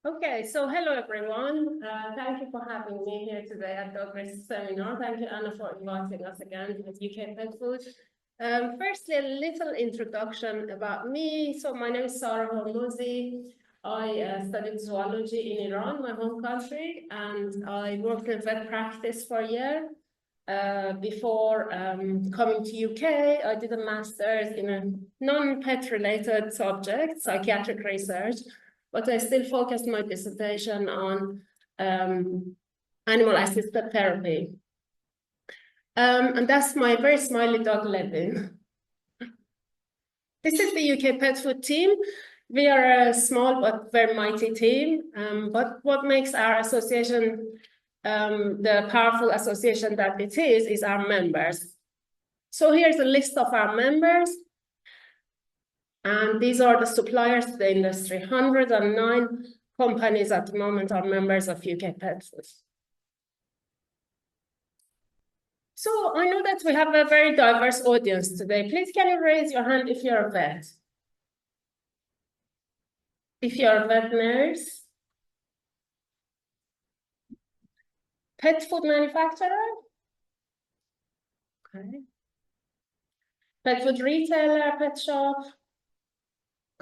Okay, so hello everyone. Thank you for having me here today at DogRisk seminar. Thank you, Anna, for inviting us again at UK Pet Food. Firstly, a little introduction about me. So my name is Hormozi. I studied zoology in Iran, my home country, and I worked in vet practice for a year. Before coming to UK, I did a master's in a non-pet related subject, psychiatric research, but I still focused my dissertation on animal-assisted therapy. And that's my very smiley dog, Levin. This is the UK Pet Food team. We are a small but very mighty team. But what makes our association the powerful association that it is our members. So here's a list of our members. And these are the suppliers to the industry. 109 companies at the moment are members of UK Pet Food. So I know that we have a very diverse audience today. Please can you raise your hand if you're a vet? If you're a vet nurse? Pet food manufacturer? Okay. Pet food retailer, pet shop?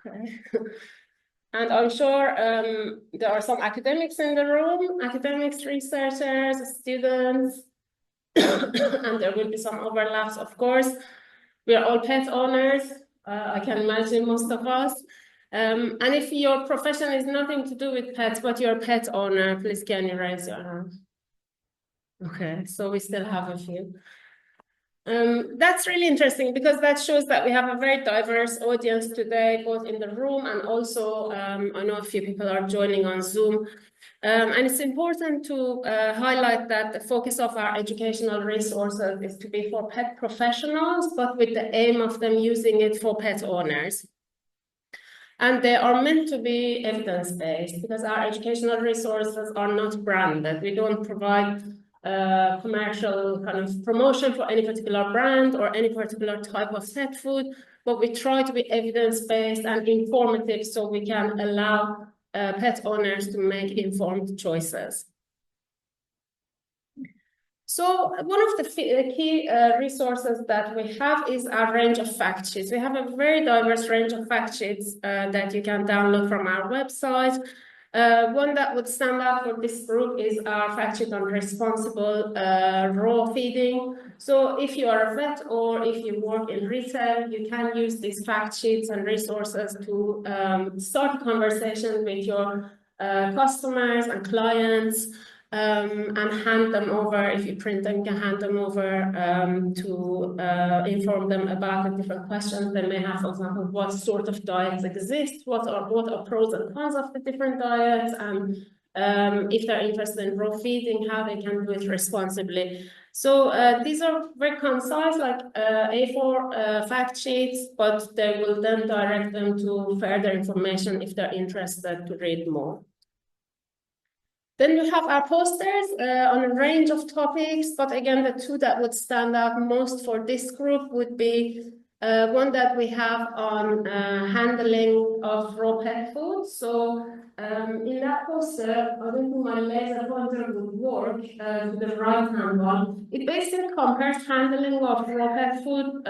Okay. And I'm sure there are some academics in the room, academics, researchers, students, and there will be some overlaps, of course. We are all pet owners, I can imagine most of us. And if your profession is nothing to do with pets, but you're a pet owner, please can you raise your hand? Okay, so we still have a few. That's really interesting because that shows that we have a very diverse audience today, both in the room and also I know a few people are joining on Zoom. And it's important to highlight that the focus of our educational resources is to be for pet professionals, but with the aim of them using it for pet owners. And they are meant to be evidence-based because our educational resources are not branded. We don't provide commercial kind of promotion for any particular brand or any particular type of pet food, but we try to be evidence-based and informative so we can allow pet owners to make informed choices. So one of the key resources that we have is our range of fact sheets. We have a very diverse range of fact sheets that you can download from our website. One that would stand out for this group is our fact sheet on responsible raw feeding. So if you are a vet or if you work in retail, you can use these fact sheets and resources to start a conversation with your customers and clients and hand them over. If you print them, you can hand them over to inform them about the different questions they may have. For example, what sort of diets exist, what are pros and cons of the different diets, and if they're interested in raw feeding, how they can do it responsibly. So these are very concise, like A4 fact sheets, but they will then direct them to further information if they're interested to read more. Then we have our posters on a range of topics, but again, the two that would stand out most for this group would be one that we have on handling of raw pet food. So in that poster, I don't think my laser pointer would work to the right-hand one. It basically compares handling of raw pet food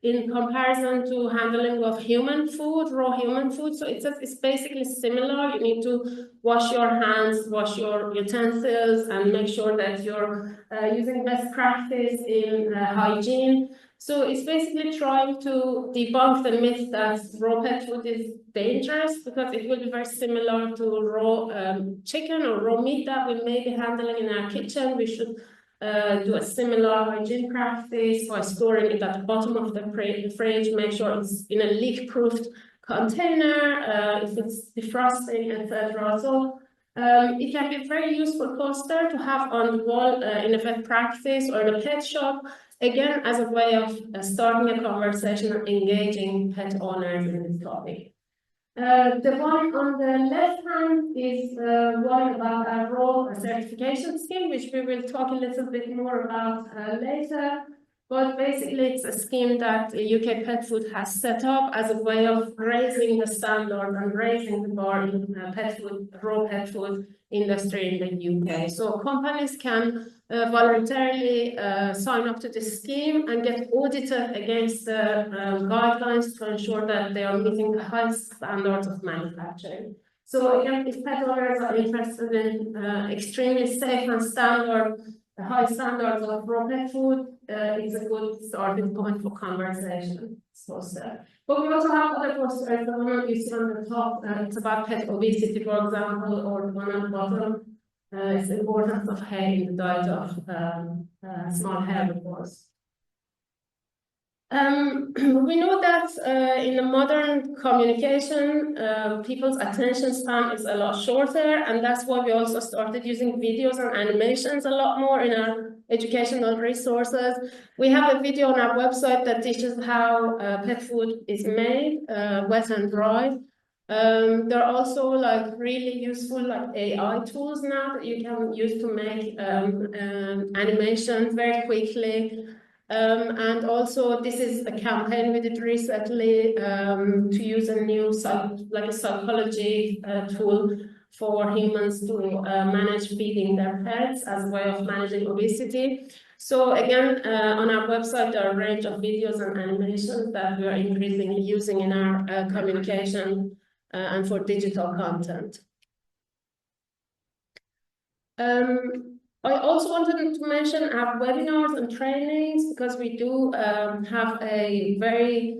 in comparison to handling of human food, raw human food. So it's basically similar. You need to wash your hands, wash your utensils, and make sure that you're using best practice in hygiene. So it's basically trying to debunk the myth that raw pet food is dangerous because it will be very similar to raw chicken or raw meat that we may be handling in our kitchen. We should do a similar hygiene practice by storing it at the bottom of the fridge, make sure it's in a leak-proof container, if it's defrosting, etc. So it can be a very useful poster to have on the wall in a vet practice or in a pet shop, again, as a way of starting a conversation and engaging pet owners in this topic. The one on the left hand is one about our raw certification scheme, which we will talk a little bit more about later. But basically, it's a scheme that UK Pet Food has set up as a way of raising the standard and raising the bar in pet food, raw pet food industry in the UK. So companies can voluntarily sign up to this scheme and get audited against the guidelines to ensure that they are meeting the highest standards of manufacturing. So again, if pet owners are interested in extremely safe and high standards of raw pet food, it's a good starting point for conversation. But we also have other posters. The one you see on the top, it's about pet obesity, for example, or the one on the bottom. It's the importance of hay in the diet of small herbivores. We know that in the modern communication, people's attention span is a lot shorter, and that's why we also started using videos and animations a lot more in our educational resources. We have a video on our website that teaches how pet food is made, wet and dry. There are also like really useful like AI tools now that you can use to make animations very quickly. And also, this is a campaign we did recently to use a new psychology tool for humans to manage feeding their pets as a way of managing obesity. So again, on our website, there are a range of videos and animations that we are increasingly using in our communication and for digital content. I also wanted to mention our webinars and trainings because we do have a very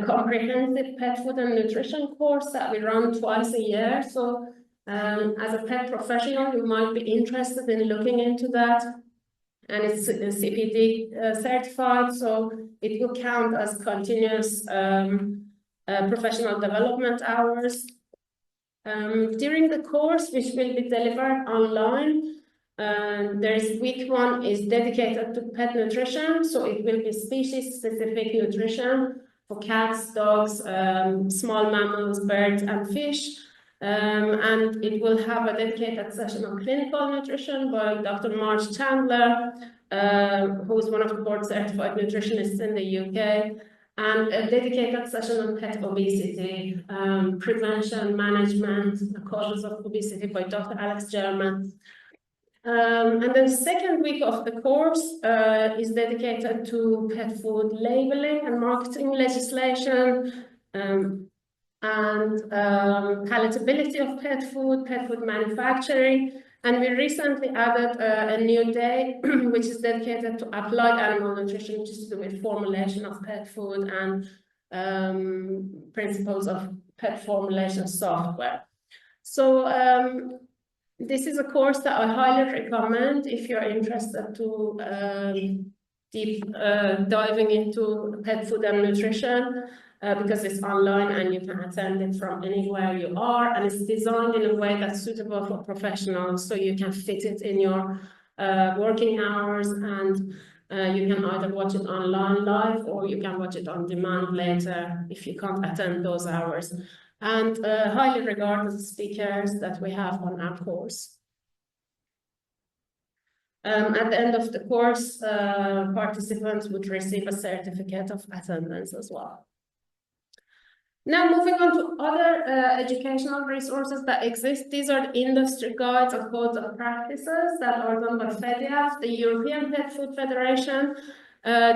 comprehensive pet food and nutrition course that we run twice a year. So as a pet professional, you might be interested in looking into that. And it's CPD certified, so it will count as continuous professional development hours. During the course, which will be delivered online, there's week 1 is dedicated to pet nutrition, so it will be species-specific nutrition for cats, dogs, small mammals, birds, and fish. And it will have a dedicated session on clinical nutrition by Dr. Marge Chandler, who is one of the board-certified nutritionists in the UK, and a dedicated session on pet obesity, prevention, management, the causes of obesity by Dr. Alex German. And then the second week of the course is dedicated to pet food labeling and marketing legislation, and palatability of pet food manufacturing. And we recently added a new day, which is dedicated to applied animal nutrition, which is to do with formulation of pet food and principles of pet formulation software. So this is a course that I highly recommend if you're interested to deep diving into pet food and nutrition, because it's online and you can attend it from anywhere you are, and it's designed in a way that's suitable for professionals, so you can fit it in your working hours, and you can either watch it online live or you can watch it on demand later if you can't attend those hours. And highly regarded speakers that we have on our course. At the end of the course, participants would receive a certificate of attendance as well. Now, moving on to other educational resources that exist. These are the industry guides and codes of practices that are done by FEDIAF, the European Pet Food Federation.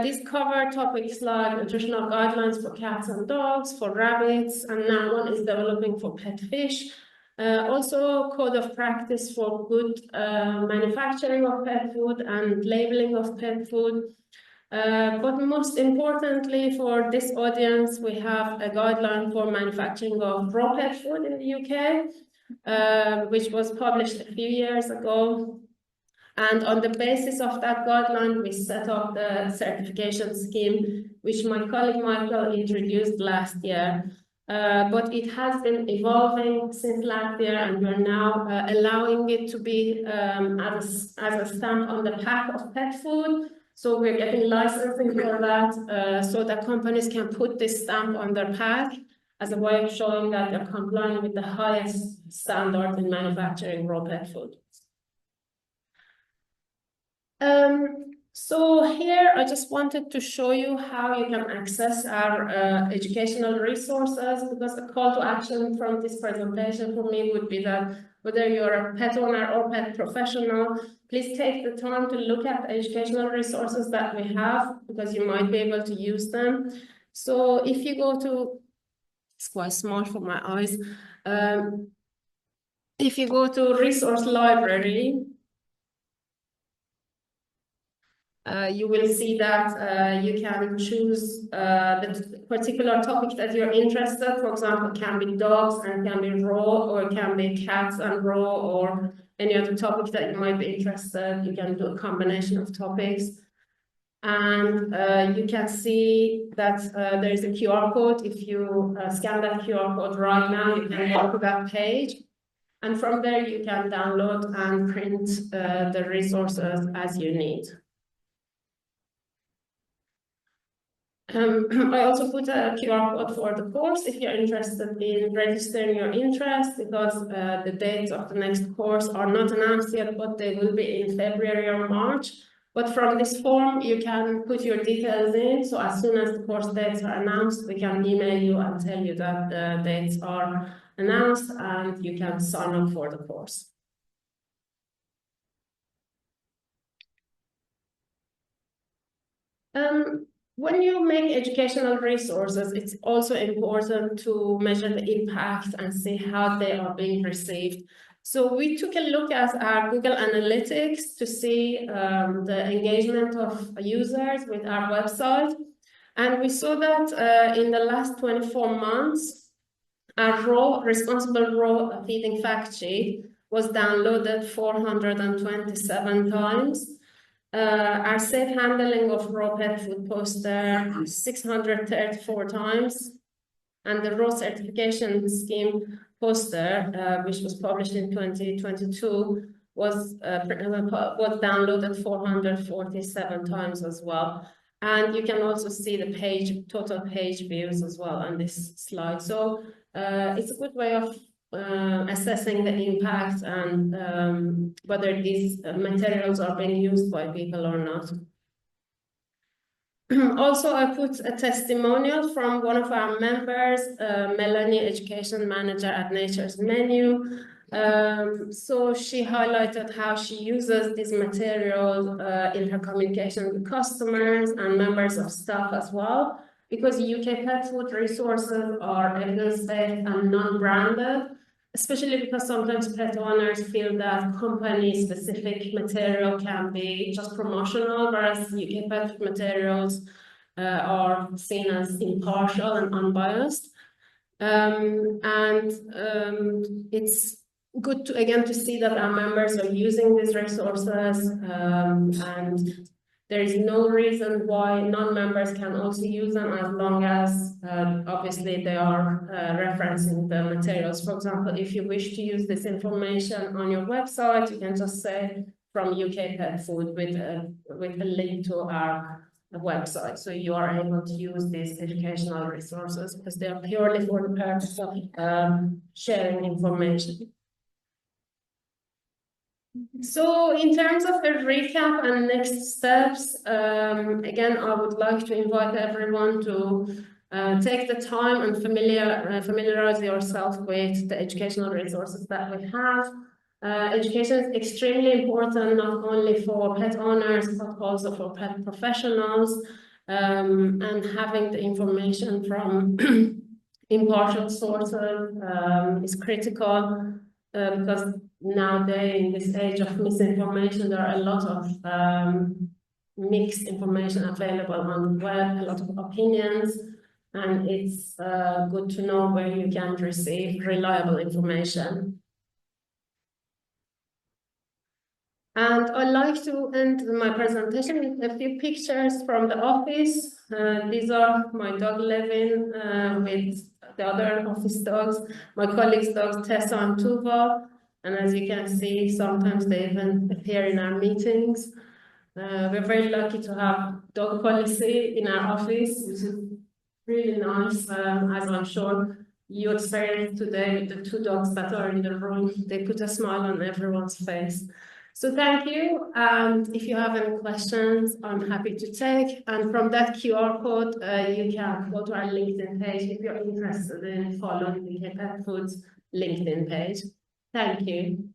These cover topics like nutritional guidelines for cats and dogs, for rabbits, and now one is developing for pet fish. Also, code of practice for good manufacturing of pet food and labeling of pet food. But most importantly for this audience, we have a guideline for manufacturing of raw pet food in the UK, which was published a few years ago. And on the basis of that guideline, we set up the certification scheme, which my colleague Michael introduced last year. But it has been evolving since last year, and we're now allowing it to be as a stamp on the pack of pet food. So we're getting licensing for that, so that companies can put this stamp on their pack as a way of showing that they're complying with the highest standard in manufacturing raw pet food. So here I just wanted to show you how you can access our educational resources, because the call to action from this presentation for me would be that whether you're a pet owner or pet professional, please take the time to look at the educational resources that we have, because you might be able to use them. So if you go to, it's quite small for my eyes, if you go to resource library, you will see that you can choose the particular topic that you're interested. For example, it can be dogs and can be raw, or it can be cats and raw, or any other topic that you might be interested. You can do a combination of topics. And you can see that there is a QR code. If you scan that QR code right now, you can go to that page. And from there, you can download and print the resources as you need. I also put a QR code for the course if you're interested in registering your interest, because the dates of the next course are not announced yet, but they will be in February or March. But from this form, you can put your details in. So as soon as the course dates are announced, we can email you and tell you that the dates are announced and you can sign up for the course. When you make educational resources, it's also important to measure the impact and see how they are being received. So we took a look at our Google Analytics to see the engagement of users with our website. And we saw that in the last 24 months, our responsible raw feeding fact sheet was downloaded 427 times. Our safe handling of raw pet food poster 634 times, and the raw certification scheme poster, which was published in 2022, was downloaded 447 times as well. And you can also see the total page views as well on this slide. So it's a good way of assessing the impact and whether these materials are being used by people or not. Also, I put a testimonial from one of our members, Melanie, Education Manager at Nature's Menu. So she highlighted how she uses this material in her communication with customers and members of staff as well, because UK pet food resources are evidence-based and non-branded, especially because sometimes pet owners feel that company-specific material can be just promotional, whereas UK pet food materials are seen as impartial and unbiased. It's good to, again, to see that our members are using these resources, and there is no reason why non-members can also use them, as long as obviously they are referencing the materials. For example, if you wish to use this information on your website, you can just say from UK Pet Food with a link to our website. So you are able to use these educational resources because they are purely for the purpose of sharing information. So in terms of a recap and next steps, again, I would like to invite everyone to take the time and familiarize yourself with the educational resources that we have. Education is extremely important, not only for pet owners, but also for pet professionals, and having the information from impartial sources is critical, because nowadays, in this age of misinformation, there are a lot of mixed information available on the web, a lot of opinions, and it's good to know where you can receive reliable information. And I'd like to end my presentation with a few pictures from the office. These are my dog Levin with the other office dogs, my colleagues' dogs Tessa and Tuva. And as you can see, sometimes they even appear in our meetings. We're very lucky to have dog policy in our office, which is really nice, as I'm sure you experienced today with the two dogs that are in the room. They put a smile on everyone's face. So thank you. And if you have any questions, I'm happy to take. And from that QR code, you can go to our LinkedIn page if you're interested in following the Pet Foods LinkedIn page. Thank you.